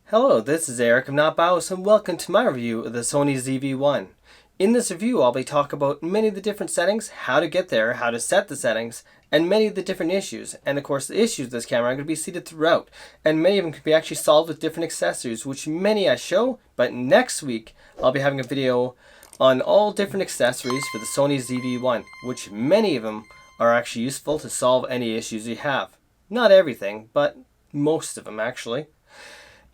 Hello, this is Eric of Not Bios, and welcome to my review of the Sony ZV-1. In this review, I'll be talking about many of the different settings, how to get there, how to set the settings, and many of the different issues. And of course, the issues of this camera are going to be seated throughout, and many of them can be actually solved with different accessories, which many I show. But next week, I'll be having a video on all different accessories for the Sony ZV-1, which many of them are actually useful to solve any issues you have. Not everything, but most of them actually.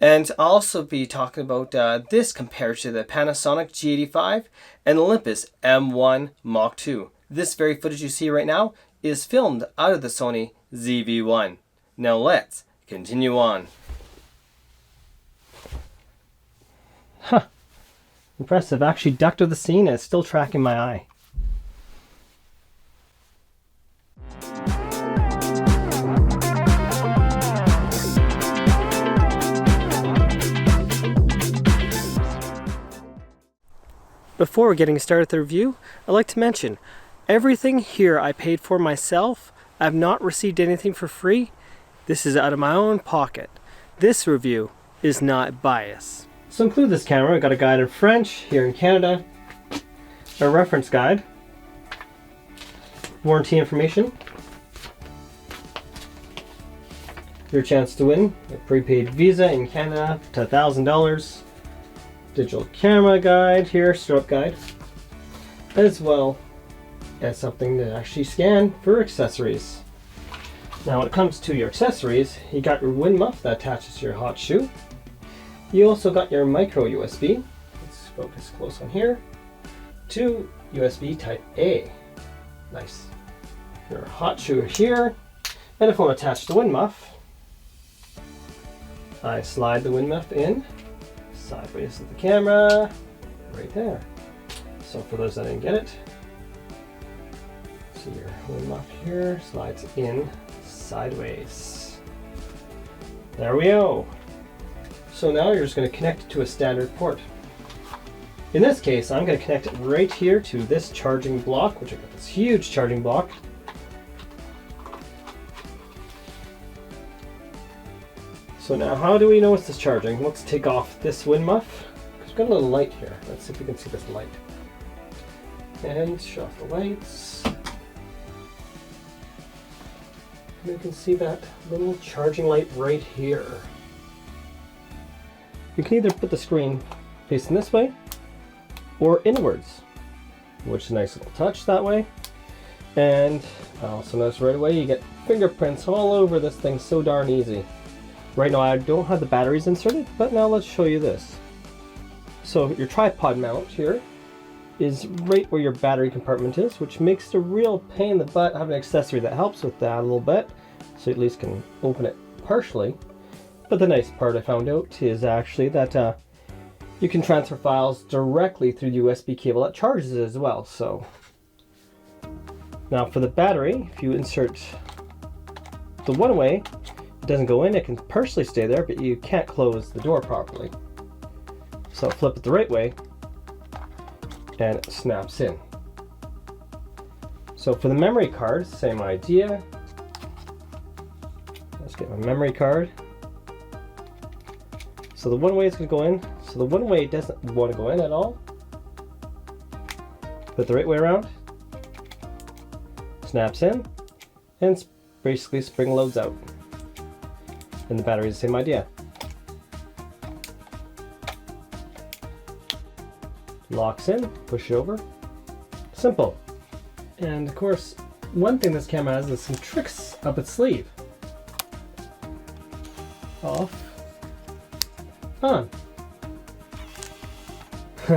And I'll also be talking about this compared to the Panasonic G85 and Olympus M1 MKII. This very footage you see right now is filmed out of the Sony ZV-1. Now let's continue on. Huh. Impressive. Actually ducked of the scene and it's still tracking my eye. Before getting started with the review, I'd like to mention, everything here I paid for myself. I've not received anything for free. This is out of my own pocket. This review is not biased. So include this camera, I got a guide in French here in Canada, a reference guide, warranty information, your chance to win a prepaid Visa in Canada to $1,000. Digital camera guide here, startup guide, as well as something to actually scan for accessories. Now when it comes to your accessories, you got your wind muff that attaches to your hot shoe. You also got your micro USB, let's focus close on here, to USB type A. Nice. Your hot shoe here, and if I want to attach the wind muff, I slide the wind muff in sideways of the camera, right there. So for those that didn't get it, see your wind muff here slides in sideways. There we go. So now you're just going to connect it to a standard port. In this case, I'm going to connect it right here to this charging block, which I got this huge charging block. So now how do we know it's charging? Let's take off this wind muff. We've got a little light here. Let's see if we can see this light. And shut off the lights. And you can see that little charging light right here. You can either put the screen facing this way or inwards, which is a nice little touch that way. And I also notice right away you get fingerprints all over this thing, so darn easy. Right now I don't have the batteries inserted, but now let's show you this. So your tripod mount here is right where your battery compartment is, which makes it a real pain in the butt. I have an accessory that helps with that a little bit, so you at least can open it partially. But the nice part I found out is actually that you can transfer files directly through the USB cable that charges it as well. So now for the battery, if you insert the one way, it doesn't go in, it can partially stay there, but you can't close the door properly. So flip it the right way and it snaps in. So for the memory card, same idea. Let's get my memory card. So the one way is going to go in. So the one way doesn't want to go in at all. Put it the right way around. Snaps in and basically spring loads out. And the battery is the same idea. Locks in, push it over. Simple. And of course, one thing this camera has is some tricks up its sleeve. Off. On.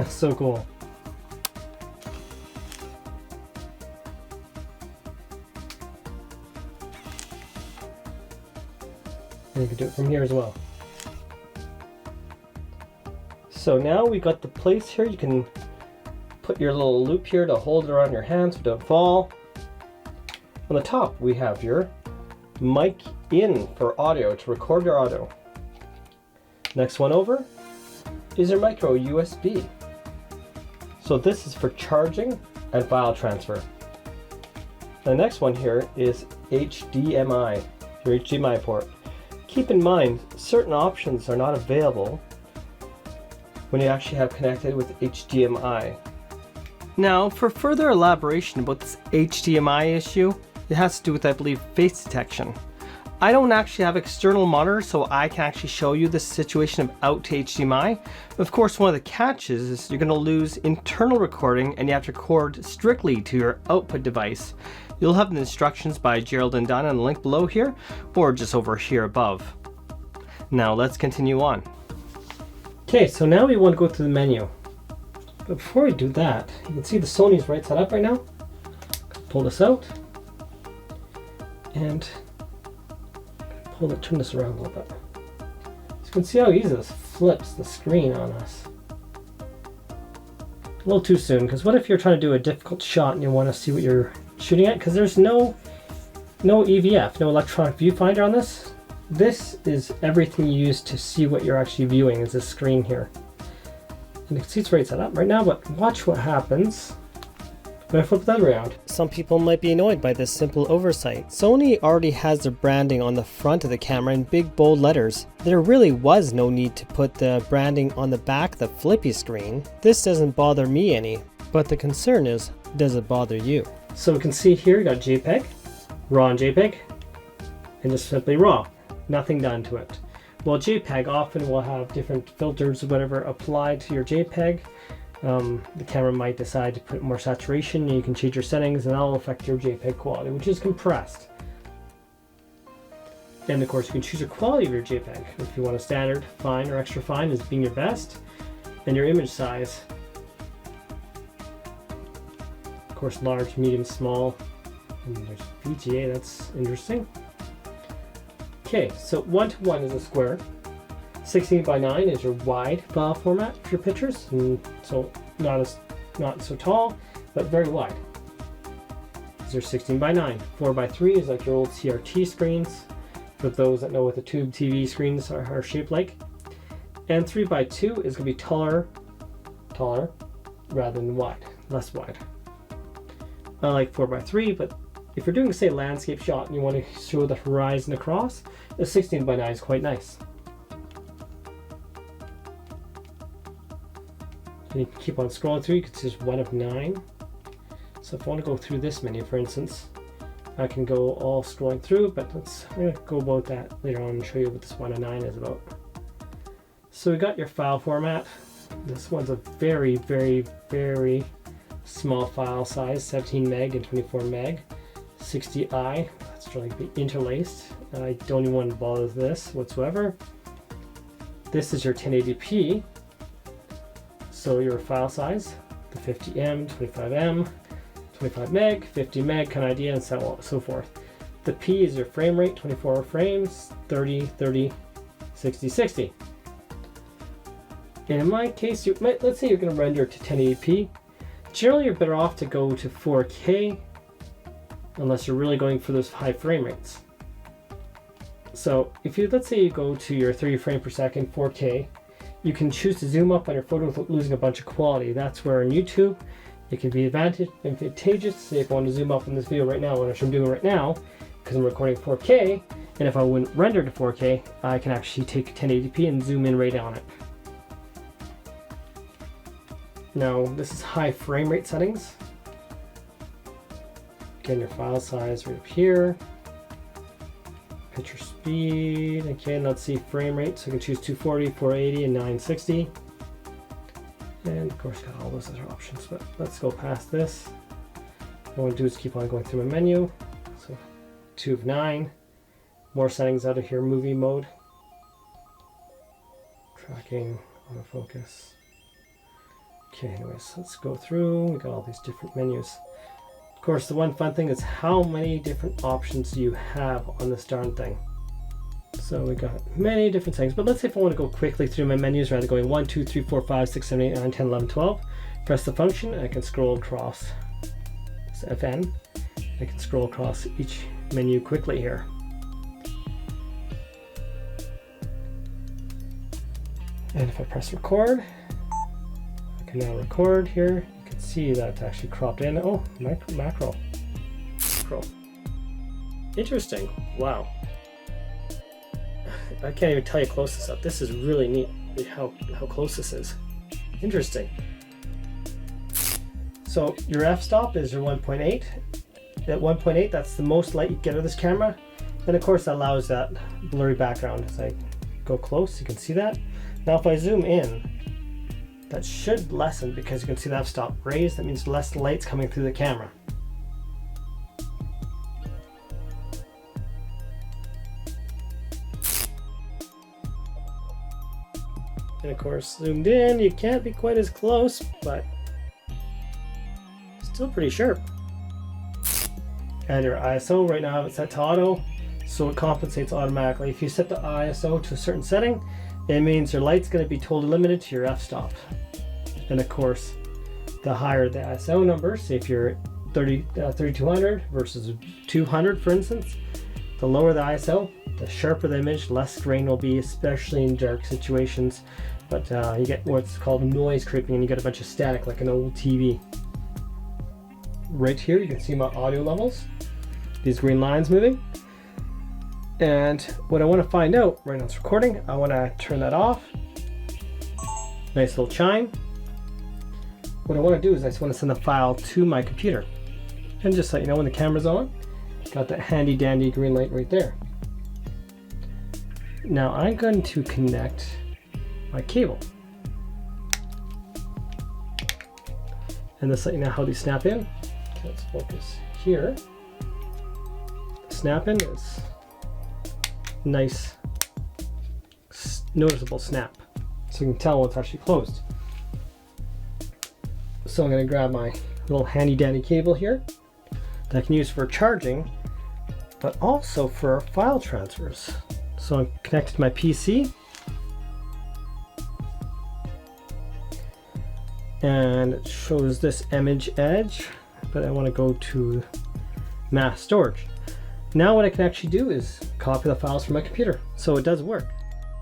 So cool. And you can do it from here as well. So now we got the place here. You can put your little loop here to hold it around your hands so it don't fall. On the top we have your mic in for audio, to record your audio. Next one over is your micro USB. So this is for charging and file transfer. The next one here is HDMI, your HDMI port. keep in mind, certain options are not available when you actually have connected with HDMI. Now, for further elaboration about this HDMI issue, it has to do with, I believe, face detection. I don't actually have external monitors, so I can actually show you the situation of out to HDMI. Of course, one of the catches is you're going to lose internal recording and you have to record strictly to your output device. You'll have the instructions by Gerald and Donna on the link below here, or just over here above. Now let's continue on. Okay, so now we want to go through the menu. But before we do that, you can see the Sony's right side up right now. Pull this out and turn this around a little bit. So you can see how easy this flips the screen on us. A little too soon, because what if you're trying to do a difficult shot and you want to see what you're shooting at? Because there's no EVF, no electronic viewfinder on this. This is everything you use to see what you're actually viewing, is this screen here. And you can see it's right set up right now, but watch what happens when I flip that around. Some people might be annoyed by this simple oversight. Sony already has their branding on the front of the camera in big bold letters. There really was no need to put the branding on the back of the flippy screen. This doesn't bother me any, but the concern is, does it bother you? So we can see here you got JPEG, RAW and JPEG, and just simply RAW. Nothing done to it. Well, JPEG often will have different filters or whatever applied to your JPEG. The camera might decide to put more saturation, and you can change your settings, and that'll affect your JPEG quality, which is compressed. And of course, you can choose your quality of your JPEG. If you want a standard, fine, or extra fine as being your best, and your image size. Of course, large, medium, small, and there's VGA. That's interesting. Okay, so 1:1 is a square. 16:9 is your wide file format for your pictures, and so not so tall, but very wide. These are 16:9. 4:3 is like your old CRT screens, for those that know what the tube TV screens are shaped like. And 3:2 is going to be taller rather than wide, less wide. I like 4:3, but if you're doing, say, a landscape shot and you want to show the horizon across, the 16:9 is quite nice. And you can keep on scrolling through. You can see there's 1 of 9. So if I want to go through this menu, for instance, I can go all scrolling through, but I'm going to go about that later on and show you what this 1 of 9 is about. So we got your file format. This one's a very, very, very small file size, 17 meg and 24 meg. 60i, that's trying to be interlaced. I don't even want to bother with this whatsoever. This is your 1080p. So your file size, the 50M, 25M, 25 meg, 50 meg kind of idea, and so forth. The P is your frame rate, 24 frames, 30, 30, 60, 60. And in my case, let's say you're going to render to 1080p. Generally, you're better off to go to 4K unless you're really going for those high frame rates. So if you, let's say you go to your 30 frame per second 4K, you can choose to zoom up on your photo without losing a bunch of quality. That's where on YouTube it can be advantageous. Say if I want to zoom up in this video right now, which I'm doing right now, because I'm recording 4K, and if I wouldn't render to 4K, I can actually take 1080p and zoom in right on it. Now this is high frame rate settings. Again, your file size right up here. Picture speed, okay, and let's see frame rate. So you can choose 240, 480, and 960. And of course, got all those other options, but let's go past this. What I want to do is keep on going through my menu. So 2 of 9. More settings out of here, movie mode. Tracking, autofocus. Okay, anyways, let's go through. We got all these different menus. Of course, the one fun thing is how many different options do you have on this darn thing. So we got many different things, but let's say if I want to go quickly through my menus rather than going 1, 2, 3, 4, 5, 6, 7, 8, 9, 10, 11, 12. Press the function, and I can scroll across. It's FN. I can scroll across each menu quickly here. And if I press record, I can now record here. You can see that it's actually cropped in. Oh, macro. Interesting. Wow. I can't even tell you how close this up. This is really neat how close this is. Interesting. So your f-stop is your 1.8. At 1.8, that's the most light you get out of this camera. And of course that allows that blurry background. As I go close, you can see that. Now if I zoom in, that should lessen because you can see the f-stop raised. That means less light's coming through the camera. And of course, zoomed in, you can't be quite as close, but still pretty sharp. And your ISO right now I have it set to auto, so it compensates automatically. If you set the ISO to a certain setting, it means your light's going to be totally limited to your f-stop. And of course, the higher the ISO number, say if you're 3200 versus 200 for instance, the lower the ISO, the sharper the image, less grain will be, especially in dark situations. But you get what's called noise creeping, and you get a bunch of static like an old TV. Right here you can see my audio levels, these green lines moving. And what I want to find out right now it's recording, I want to turn that off. Nice little chime. What I want to do is I just want to send the file to my computer. And just let you know when the camera's on, got that handy dandy green light right there. Now I'm going to connect my cable. And this let you know how these snap in. Okay, let's focus here. Snap in is nice, noticeable snap. So you can tell when it's actually closed. So I'm going to grab my little handy dandy cable here that I can use for charging, but also for file transfers. So I'm connected to my PC. And it shows this image edge, but I want to go to mass storage. Now what I can actually do is copy the files from my computer. So it does work.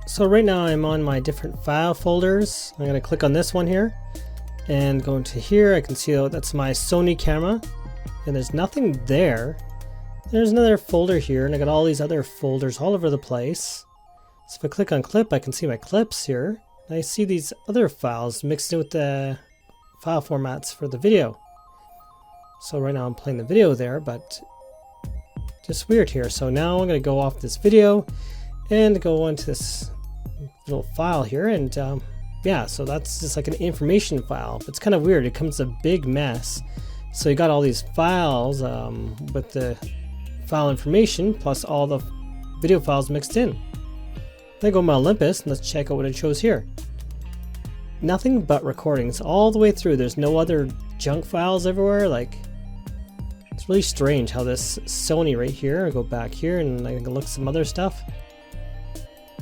So right now I'm on my different file folders. I'm going to click on this one here and go into here. I can see, oh, that's my Sony camera and there's nothing there. There's another folder here and I got all these other folders all over the place. So if I click on clip, I can see my clips here. And I see these other files mixed in with the file formats for the video. So right now I'm playing the video there, but just weird here. So now I'm going to go off this video and go into this little file here, and yeah, so that's just like an information file, but it's kind of weird. It comes a big mess. So you got all these files with the file information plus all the video files mixed in. Then I go to my Olympus and let's check out what it shows here. Nothing but recordings all the way through. There's no other junk files everywhere. Like, it's really strange how this Sony right here, I go back here and I can look at some other stuff.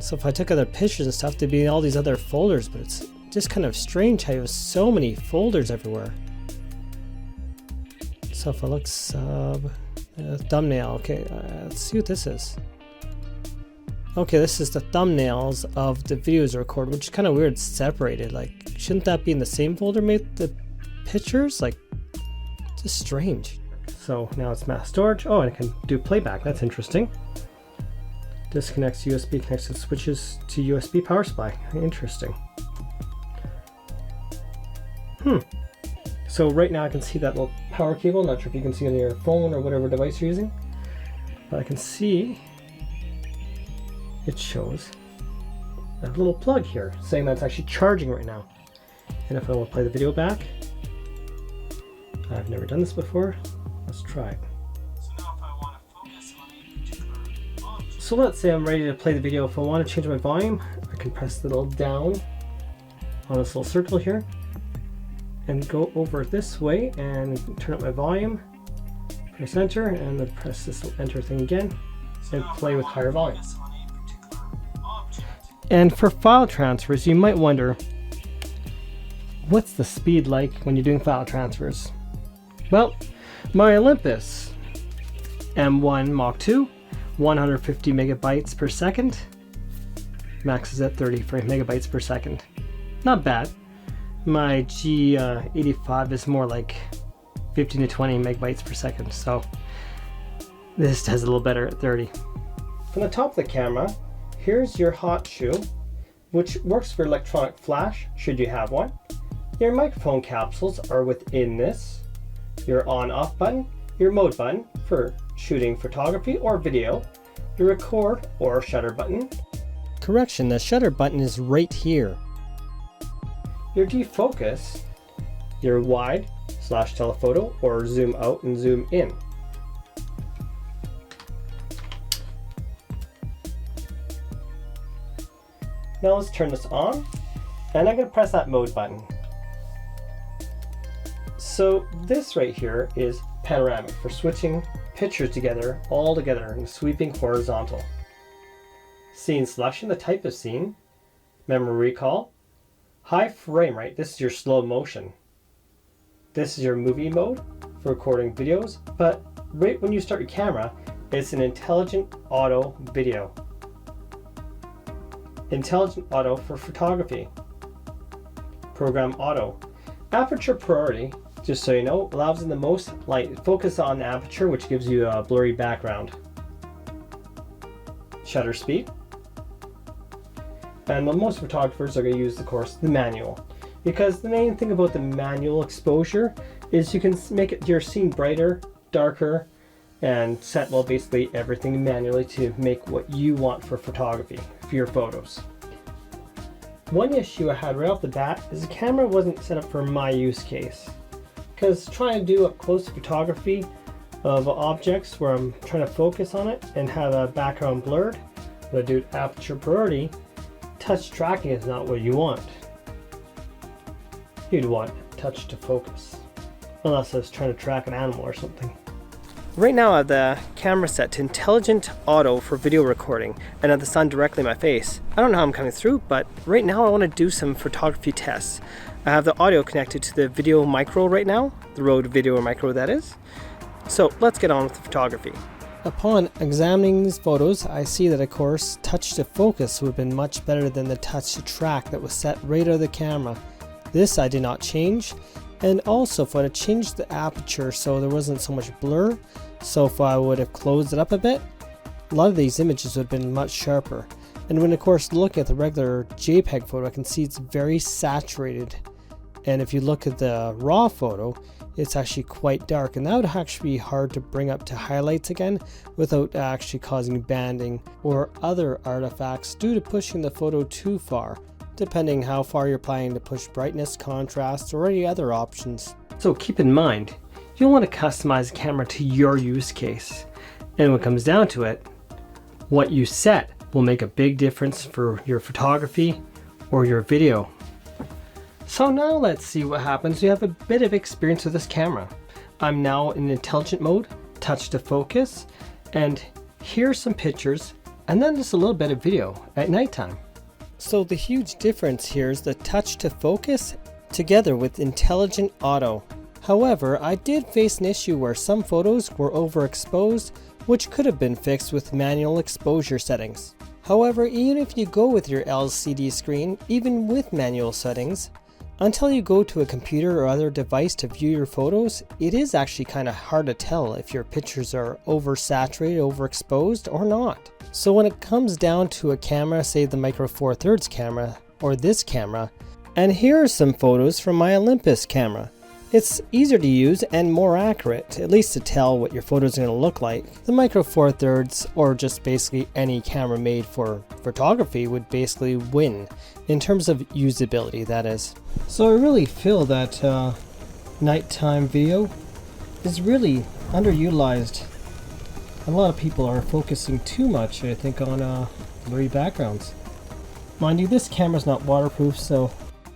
So if I took other pictures and stuff, there'd be all these other folders, but it's just kind of strange how you have so many folders everywhere. So if I look sub, thumbnail, okay, let's see what this is. Okay, this is the thumbnails of the videos recorded, which is kind of weird, separated. Like, shouldn't that be in the same folder made the pictures? Like, just strange. So now it's mass storage. Oh, and I can do playback. That's interesting. Disconnects USB, connects and switches to USB power supply. Interesting. So right now I can see that little power cable. Not sure if you can see it on your phone or whatever device you're using, but I can see it shows a little plug here saying that it's actually charging right now. And if I want to play the video back, I've never done this before. Let's try it. So let's say I'm ready to play the video. If I want to change my volume, I can press the little down on this little circle here and go over this way and turn up my volume, press enter, and then press this little enter thing again and play with higher volume. And for file transfers, you might wonder, what's the speed like when you're doing file transfers? Well, my Olympus M1 MKII, 150 megabytes per second, maxes at 30 megabytes per second. Not bad. My G85 is more like 15 to 20 megabytes per second, so this does a little better at 30. From the top of the camera, Here's your hot shoe, which works for electronic flash, should you have one. Your microphone capsules are within this. Your on-off button, your mode button for shooting photography or video, your record or shutter button. Correction, the shutter button is right here. Your defocus, your wide/telephoto or zoom out and zoom in. Now let's turn this on, and I'm going to press that mode button. So this right here is panoramic for switching pictures together, all together in sweeping horizontal. Scene selection, the type of scene, memory recall, high frame rate, this is your slow motion. This is your movie mode for recording videos, but right when you start your camera, it's an intelligent auto video. Intelligent auto for photography. Program auto. Aperture priority, just so you know, allows in the most light. Focus on the aperture, which gives you a blurry background. Shutter speed. And most photographers are going to use, of course, the manual. Because the main thing about the manual exposure is you can make your scene brighter, darker, and set basically everything manually to make what you want for photography, for your photos. One issue I had right off the bat is the camera wasn't set up for my use case. Because trying to do up close photography of objects where I'm trying to focus on it and have a background blurred, when I do aperture priority, touch tracking is not what you want. You'd want touch to focus, unless I was trying to track an animal or something. Right now I have the camera set to intelligent auto for video recording and have the sun directly in my face. I don't know how I'm coming through, but right now I want to do some photography tests. I have the audio connected to the video micro right now, the Rode Video Micro that is. So let's get on with the photography. Upon examining these photos, I see that of course touch to focus would have been much better than the touch to track that was set right out of the camera. This I did not change. And also if I had changed the aperture so there wasn't so much blur, so if I would have closed it up a bit, a lot of these images would have been much sharper. And when of course looking at the regular JPEG photo, I can see it's very saturated. And if you look at the raw photo, it's actually quite dark, and that would actually be hard to bring up to highlights again without actually causing banding or other artifacts due to pushing the photo too far, depending how far you're planning to push brightness, contrast, or any other options. So keep in mind, you'll want to customize the camera to your use case. And when it comes down to it, what you set will make a big difference for your photography or your video. So now let's see what happens. You have a bit of experience with this camera. I'm now in intelligent mode, touch to focus, and here's some pictures, and then just a little bit of video at nighttime. So the huge difference here is the touch to focus together with intelligent auto. However, I did face an issue where some photos were overexposed, which could have been fixed with manual exposure settings. However, even if you go with your LCD screen, even with manual settings, until you go to a computer or other device to view your photos, it is actually kind of hard to tell if your pictures are oversaturated, overexposed, or not. So when it comes down to a camera, say the Micro Four Thirds camera, or this camera, and here are some photos from my Olympus camera. It's easier to use and more accurate, at least to tell what your photos are going to look like. The Micro Four Thirds, or just basically any camera made for photography, would basically win, in terms of usability, that is. So I really feel that nighttime video is really underutilized. A lot of people are focusing too much, I think, on blurry backgrounds. Mind you, this camera's not waterproof, so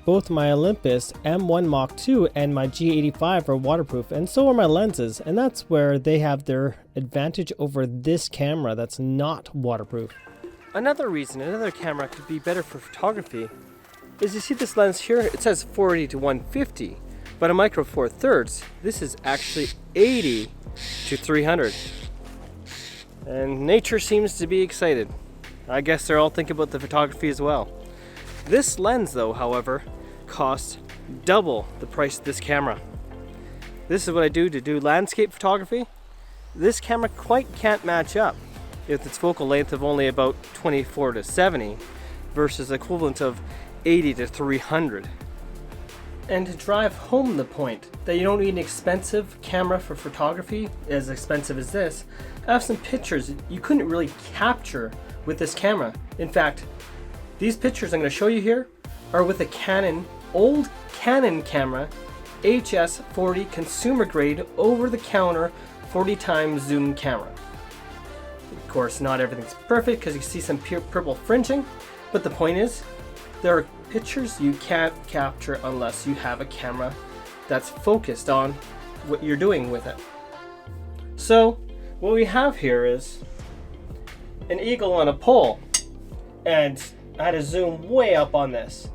both my Olympus M1 MKII and my G85 are waterproof, and so are my lenses, and that's where they have their advantage over this camera that's not waterproof. Another reason another camera could be better for photography is, you see this lens here, it says 480 to 150, but a Micro Four Thirds, this is actually 80 to 300. And nature seems to be excited. I guess they're all thinking about the photography as well. This lens though, however, costs double the price of this camera. This is what I do to do landscape photography. This camera quite can't match up. with its focal length of only about 24 to 70 versus equivalent of 80 to 300. And to drive home the point that you don't need an expensive camera for photography, as expensive as this, I have some pictures you couldn't really capture with this camera. In fact, these pictures I'm going to show you here are with a Canon, old Canon camera, HS40 consumer grade over-the-counter 40 times zoom camera. Of course, not everything's perfect because you see some purple fringing, but the point is, there are pictures you can't capture unless you have a camera that's focused on what you're doing with it. So, what we have here is an eagle on a pole, and I had to zoom way up on this.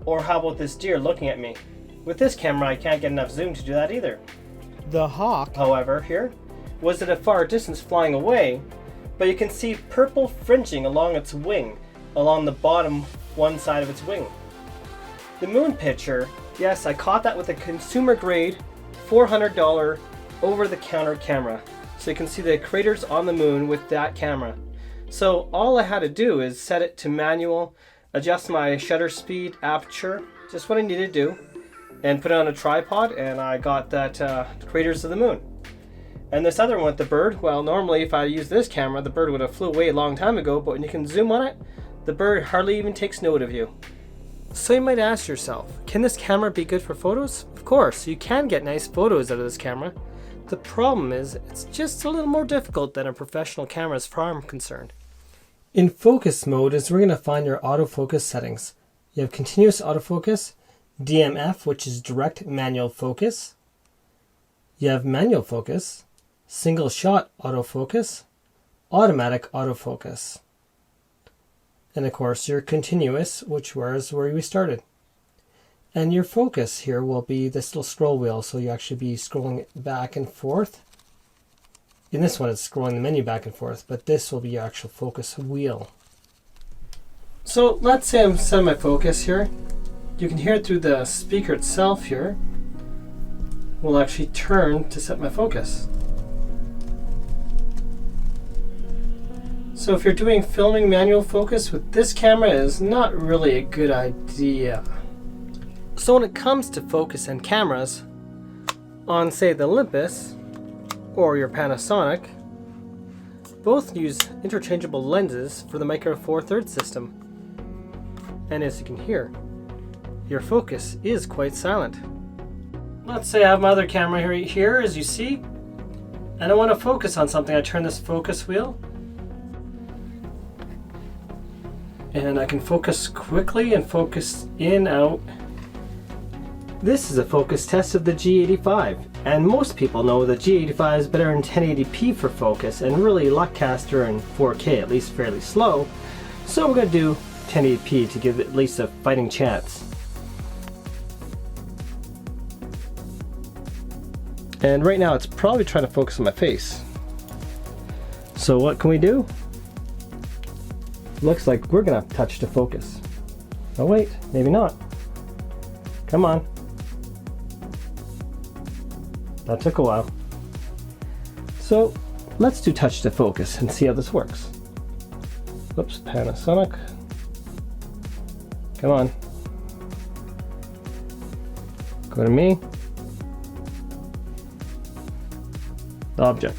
Or how about this deer looking at me? With this camera, I can't get enough zoom to do that either. The hawk, however, here was at a far distance flying away, but you can see purple fringing along its wing, along the bottom one side of its wing. The moon picture, yes, I caught that with a consumer grade $400 over-the-counter camera. So you can see the craters on the moon with that camera. So all I had to do is set it to manual, adjust my shutter speed, aperture, just what I needed to do, and put it on a tripod, and I got that craters of the moon. And this other one with the bird, well, normally if I used this camera, the bird would have flew away a long time ago, but when you can zoom on it, the bird hardly even takes note of you. So you might ask yourself, can this camera be good for photos? Of course, you can get nice photos out of this camera. The problem is, it's just a little more difficult than a professional camera as far as I'm concerned. In focus mode is where you're going to find your autofocus settings. You have continuous autofocus, DMF, which is direct manual focus. You have manual focus, single shot autofocus, automatic autofocus. And of course your continuous, which was where we started. And your focus here will be this little scroll wheel, so you actually be scrolling back and forth. In this one it's scrolling the menu back and forth, but this will be your actual focus wheel. So let's say I'm setting my focus here. You can hear it through the speaker itself here. We'll actually turn to set my focus. So if you're doing filming manual focus with this camera, it is not really a good idea. So when it comes to focus and cameras, on say the Olympus or your Panasonic, both use interchangeable lenses for the Micro Four Thirds system. And as you can hear, your focus is quite silent. Let's say I have my other camera here as you see, and I want to focus on something. I turn this focus wheel, and I can focus quickly and focus in, out. This is a focus test of the G85, and most people know that G85 is better in 1080p for focus, and really Luckcaster in 4K, at least fairly slow. So we're going to do 1080p to give it at least a fighting chance. And right now it's probably trying to focus on my face. So what can we do? Looks like we're gonna touch to focus. Oh wait, maybe not. Come on. That took a while. So let's do touch to focus and see how this works. Oops, Panasonic. Come on. Go to me. Object.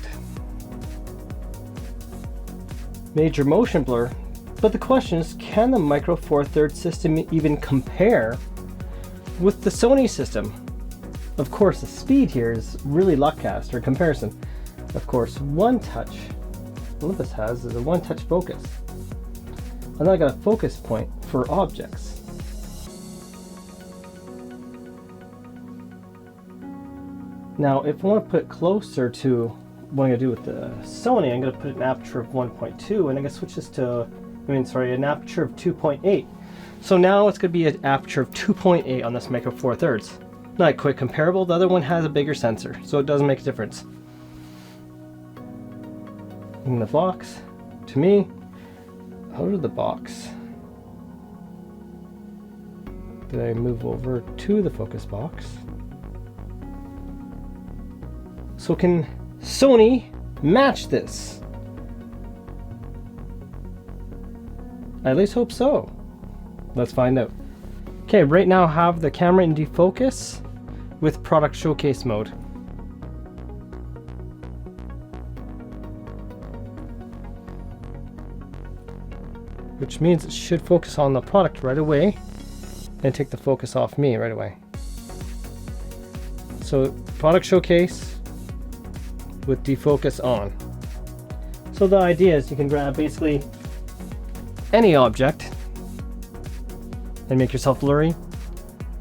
Major motion blur. But the question is, can the Micro Four Thirds system even compare with the Sony system? Of course, the speed here is really Luckcaster in comparison. Of course, one touch Olympus has is a one-touch focus. And then I got a focus point for objects. Now, if I want to put it closer to what I'm going to do with the Sony, I'm going to put an aperture of 1.2, and I'm going to switch this to, an aperture of 2.8. So now it's going to be an aperture of 2.8 on this Micro Four Thirds. Not quite comparable. The other one has a bigger sensor, so it doesn't make a difference. In the box, to me, out of the box. Did I move over to the focus box? So can Sony match this? I at least hope so. Let's find out. Okay, right now I have the camera in defocus with product showcase mode. Which means it should focus on the product right away and take the focus off me right away. So product showcase with defocus on. So the idea is you can grab basically any object and make yourself blurry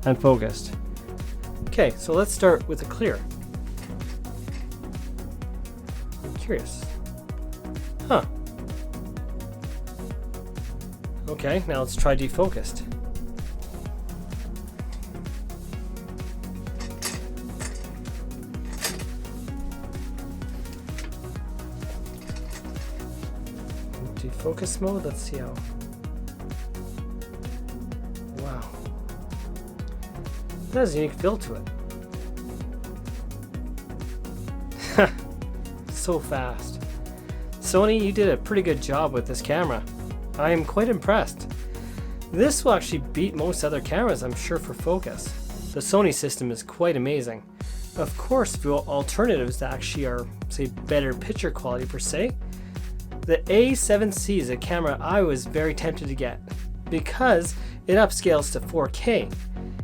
and focused. Okay, so let's start with a clear. I'm curious. Huh. Okay, now let's try defocused. Defocus mode, let's see how. Wow. That has a unique feel to it. So fast. Sony, you did a pretty good job with this camera. I am quite impressed. This will actually beat most other cameras, I'm sure, for focus. The Sony system is quite amazing. Of course, if you want alternatives that actually are, say, better picture quality per se, the A7C is a camera I was very tempted to get because it upscales to 4K,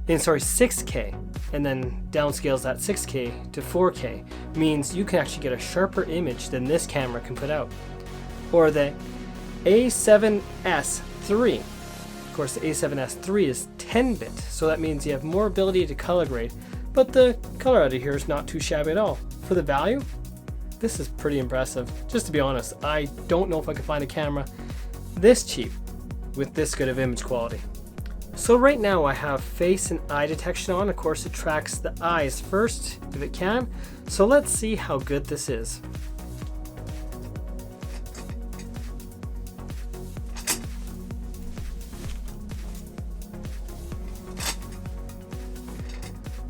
6K, and then downscales that 6K to 4K, means you can actually get a sharper image than this camera can put out. Or the A7S III. Of course, the A7S III is 10-bit, so that means you have more ability to color grade, but the color out of here is not too shabby at all. For the value, this is pretty impressive. Just to be honest, I don't know if I could find a camera this cheap with this good of image quality. So right now I have face and eye detection on. Of course, it tracks the eyes first if it can. So let's see how good this is.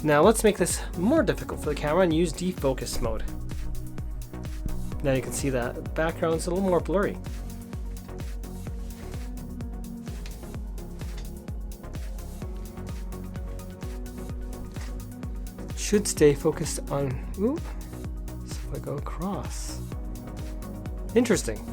Now let's make this more difficult for the camera and use defocus mode. Now you can see that the background's a little more blurry. Should stay focused on, ooh, so if I go across. Interesting.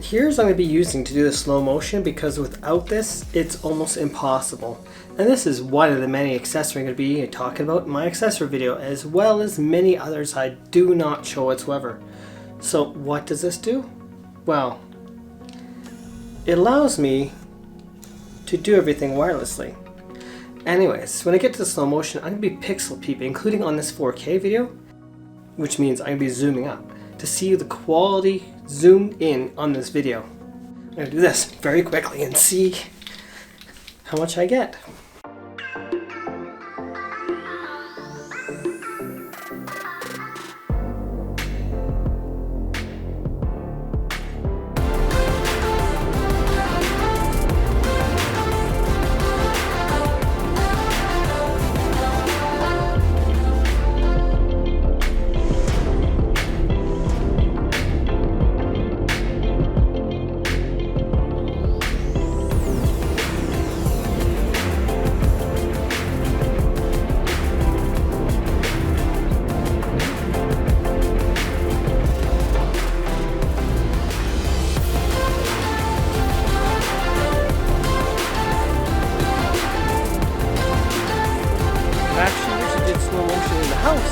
Here's what I'm going to be using to do the slow motion, because without this, it's almost impossible. And this is one of the many accessories I'm going to be talking about in my accessory video, as well as many others I do not show whatsoever. So what does this do? Well, it allows me to do everything wirelessly. Anyways, when I get to the slow motion, I'm going to be pixel peeping, including on this 4K video, which means I'm going to be zooming up to see the quality zoomed in on this video. I'm going to do this very quickly and see how much I get.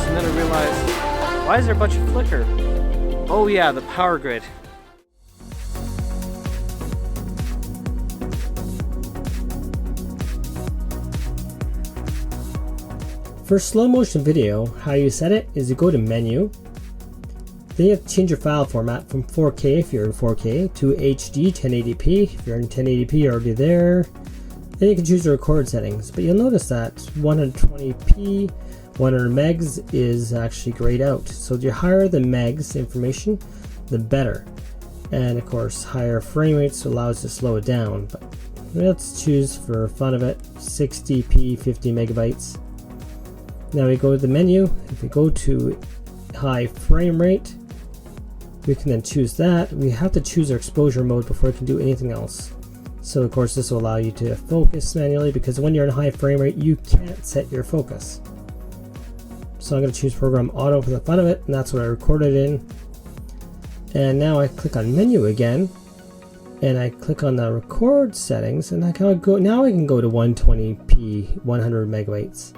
And then I realized, why is there a bunch of flicker? Oh yeah, the power grid. For slow motion video, how you set it is you go to menu, then you have to change your file format from 4K if you're in 4K to HD 1080p. If you're in 1080p, you're already there. Then you can choose the record settings, but you'll notice that 120p 100 megs is actually grayed out. So the higher the megs information, the better. And of course, higher frame rates allows you to slow it down. But let's choose, for fun of it, 60p 50 megabytes. Now we go to the menu. If we go to high frame rate, We can then choose that. We have to choose our exposure mode before we can do anything else. So of course this will allow you to focus manually, because when you're in high frame rate you can't set your focus. So I'm going to choose program auto for the fun of it, and that's what I recorded in. And now I click on menu again, and I click on the record settings, and I can go, now I can go to 120p 100 megabytes.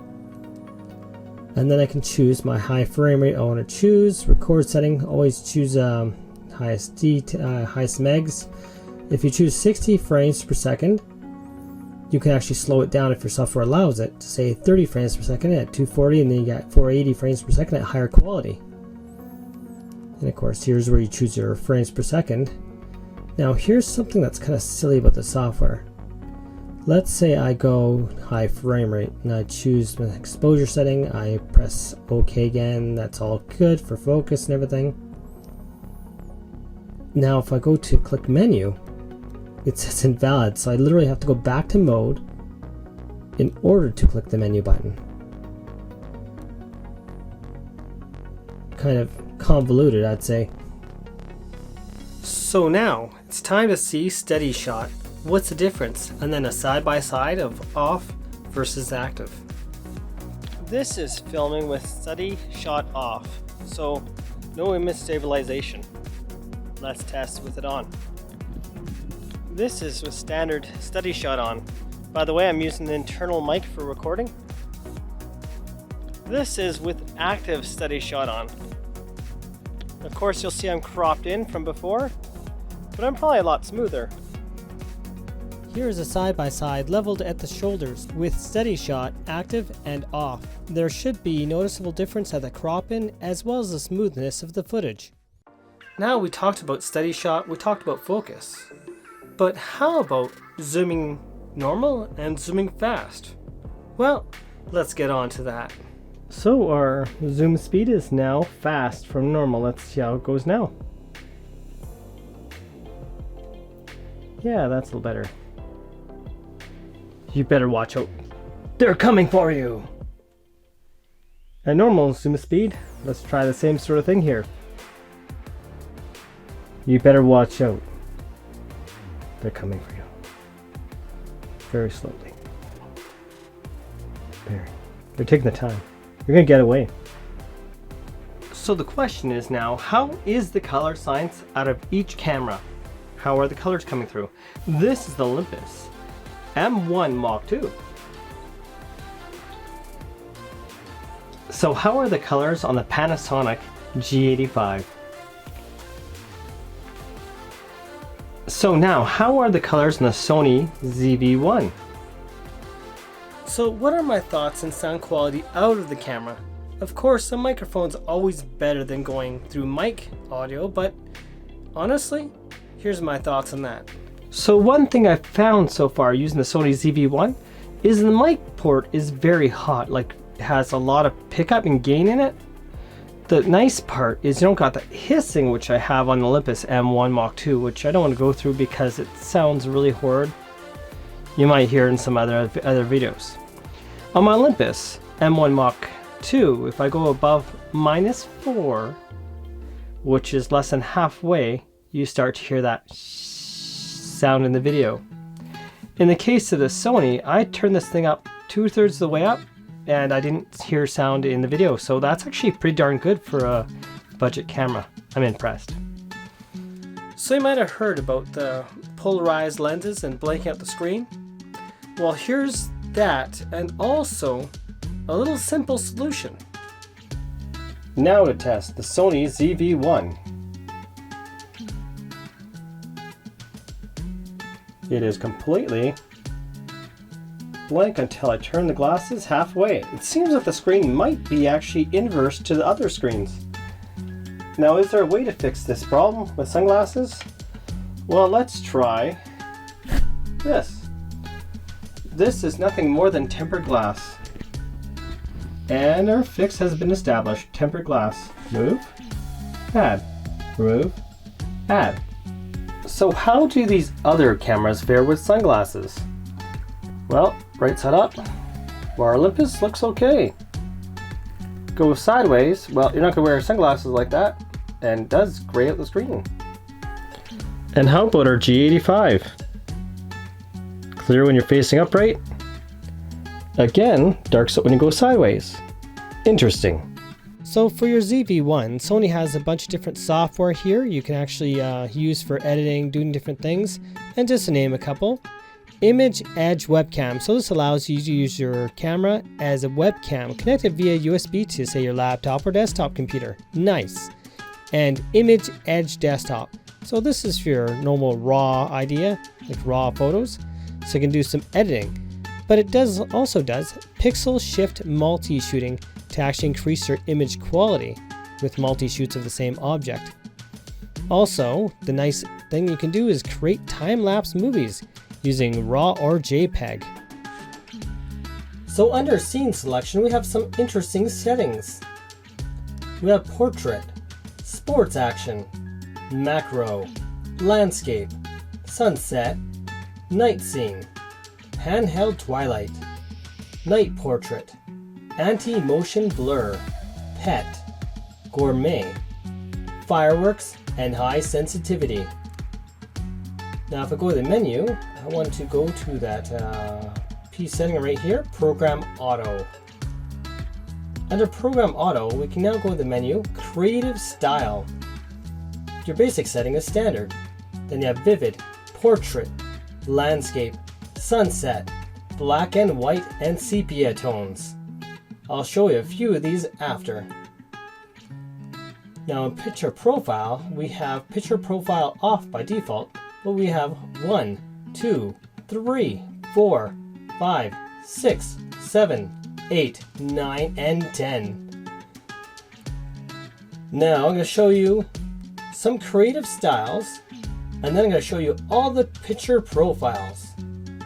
And then I can choose my high frame rate I want to choose. Record setting, always choose highest megs. If you choose 60 frames per second, you can actually slow it down if your software allows it to say 30 frames per second at 240, and then you got 480 frames per second at higher quality. And of course, here's where you choose your frames per second. Now here's something that's kind of silly about the software. Let's say I go high frame rate and I choose my exposure setting, I press OK again, that's all good for focus and everything. Now if I go to click menu, it says invalid, so I literally have to go back to mode in order to click the menu button. Kind of convoluted, I'd say. So now it's time to see Steadyshot. What's the difference? And then a side-by-side of off versus active. This is filming with Steadyshot off, so no image stabilization. Let's test with it on. This is with standard Steadyshot on. By the way, I'm using the internal mic for recording. This is with active Steadyshot on. Of course, you'll see I'm cropped in from before, but I'm probably a lot smoother. Here is a side-by-side leveled at the shoulders with Steadyshot active and off. There should be noticeable difference at the crop in as well as the smoothness of the footage. Now we talked about Steadyshot, we talked about focus. But how about zooming normal and zooming fast? Well, let's get on to that. So our zoom speed is now fast from normal. Let's see how it goes now. Yeah, that's a little better. You better watch out. They're coming for you! At normal zoom speed, let's try the same sort of thing here. You better watch out. They're coming for you. Very slowly. Very. They're taking the time. You're gonna get away. So the question is now, how is the color science out of each camera? How are the colors coming through? This is the Olympus M1 MKII. So how are the colors on the Panasonic G85? So now, how are the colors on the Sony ZV-1? So what are my thoughts on sound quality out of the camera? Of course, the microphone's always better than going through mic audio, but honestly, here's my thoughts on that. So one thing I've found so far using the Sony ZV-1 is the mic port is very hot, like it has a lot of pickup and gain in it. The nice part is you don't got that hissing which I have on the Olympus M1 MKII, which I don't want to go through because it sounds really horrid. You might hear in some other videos. On my Olympus M1 MKII, if I go above -4, which is less than halfway, you start to hear that sound in the video. In the case of the Sony, I turned this thing up 2/3 of the way up and I didn't hear sound in the video, so that's actually pretty darn good for a budget camera. I'm impressed. So you might have heard about the polarized lenses and blanking out the screen. Well, here's that, and also a little simple solution. Now to test the Sony ZV-1. It is completely blank until I turn the glasses halfway. It seems like the screen might be actually inverse to the other screens. Now, is there a way to fix this problem with sunglasses? Well, let's try this. This is nothing more than tempered glass. And our fix has been established. Tempered glass. Move, add, remove, add. So how do these other cameras fare with sunglasses? Well, right side up, our Olympus looks okay. Go sideways, well, you're not gonna wear sunglasses like that. and does gray out the screen. And how about our G85? Clear when you're facing upright. Again, darks out when you go sideways. Interesting. So for your ZV-1, Sony has a bunch of different software here you can actually use for editing, doing different things. And just to name a couple, Image Edge Webcam. So this allows you to use your camera as a webcam connected via USB to, say, your laptop or desktop computer. Nice. And Image Edge Desktop. So this is for your normal raw idea, like raw photos. So you can do some editing. But it also does pixel shift multi-shooting to actually increase your image quality with multi-shoots of the same object. Also, the nice thing you can do is create time-lapse movies using RAW or JPEG. So under scene selection, we have some interesting settings. We have portrait, sports action, macro, landscape, sunset, night scene, handheld twilight, night portrait, anti-motion blur, pet, gourmet, fireworks, and high sensitivity. Now if I go to the menu, I want to go to that P setting right here, Program Auto. Under Program Auto, we can now go to the menu, Creative Style. Your basic setting is standard. Then you have Vivid, Portrait, Landscape, Sunset, Black and White, and Sepia tones. I'll show you a few of these after. Now in Picture Profile, we have Picture Profile off by default, but we have 1, 2, 3, 4, 5, 6, 7, 8, 9, and 10. Now I'm going to show you some creative styles, and then I'm going to show you all the picture profiles.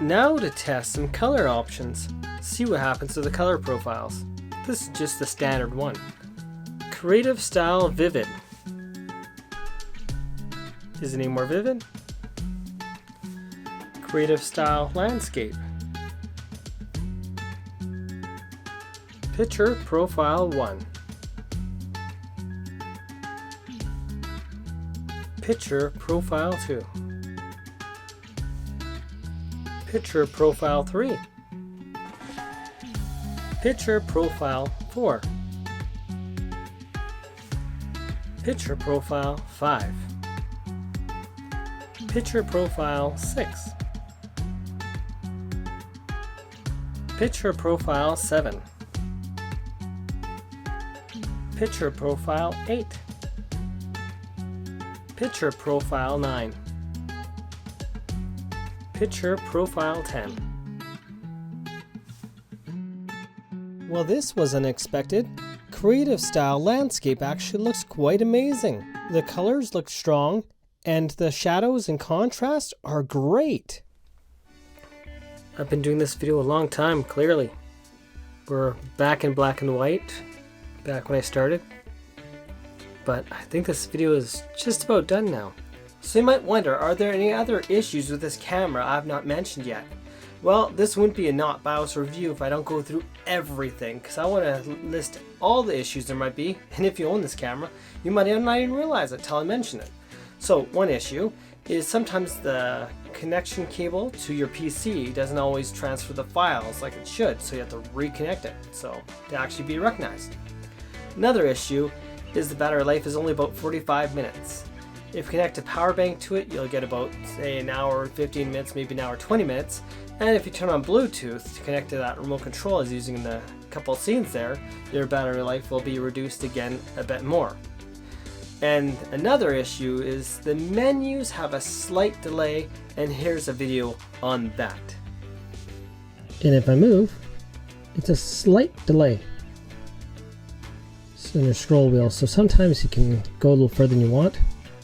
Now to test some color options. See what happens to the color profiles. This is just the standard one. Creative Style Vivid. Is it any more vivid? Creative Style Landscape. Picture Profile 1. Picture Profile 2. Picture Profile 3. Picture Profile 4. Picture Profile 5. Picture Profile 6. Picture Profile 7. Picture Profile 8. Picture Profile 9. Picture Profile 10. Well, this was unexpected. Creative Style Landscape actually looks quite amazing. The colors look strong, and the shadows and contrast are great. I've been doing this video a long time, clearly. We're back in black and white, back when I started. But I think this video is just about done now. So you might wonder, are there any other issues with this camera I've not mentioned yet? Well, this wouldn't be a not BIOS review if I don't go through everything, because I want to list all the issues there might be, and if you own this camera, you might not even realize it until I mention it. So one issue is sometimes the connection cable to your PC doesn't always transfer the files like it should, so you have to reconnect it so to actually be recognized. Another issue is the battery life is only about 45 minutes. If you connect a power bank to it, you'll get about, say, an hour 15 minutes, maybe an hour 20 minutes. And if you turn on Bluetooth to connect to that remote control as using the couple scenes there, your battery life will be reduced again a bit more. And another issue is the menus have a slight delay, and here's a video on that. And if I move, it's a slight delay. It's in your scroll wheel, so sometimes you can go a little further than you want.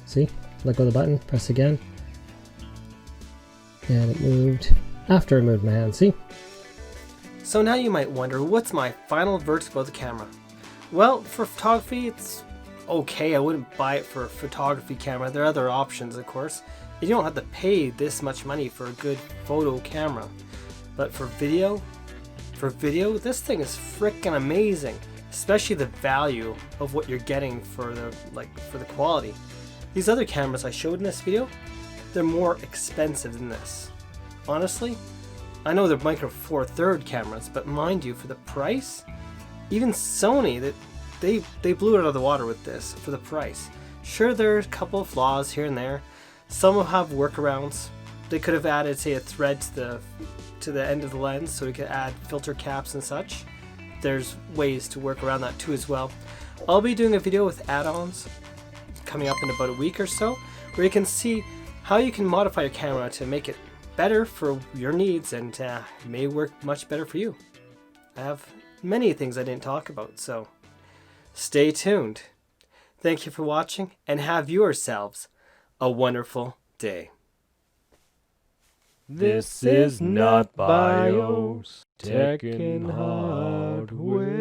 See, let go of the button, press again, and it moved after I moved my hand, see? So now you might wonder, what's my final verdict about the camera? Well, for photography, it's okay. I wouldn't buy it for a photography camera. There are other options, of course. You don't have to pay this much money for a good photo camera. But for video, this thing is freaking amazing. especially the value of what you're getting for the quality. These other cameras I showed in this video, they're more expensive than this. Honestly, I know they're micro four third cameras, but mind you, for the price, even Sony, they blew it out of the water with this for the price. Sure, there's a couple of flaws here and there. Some will have workarounds. They could have added, say, a thread to the end of the lens, so we could add filter caps and such. There's ways to work around that too as well. I'll be doing a video with add-ons coming up in about a week or so, where you can see how you can modify your camera to make it better for your needs, and may work much better for you. I have many things I didn't talk about, so stay tuned. Thank you for watching, and have yourselves a wonderful day. This is not BIOS, tech and hardware.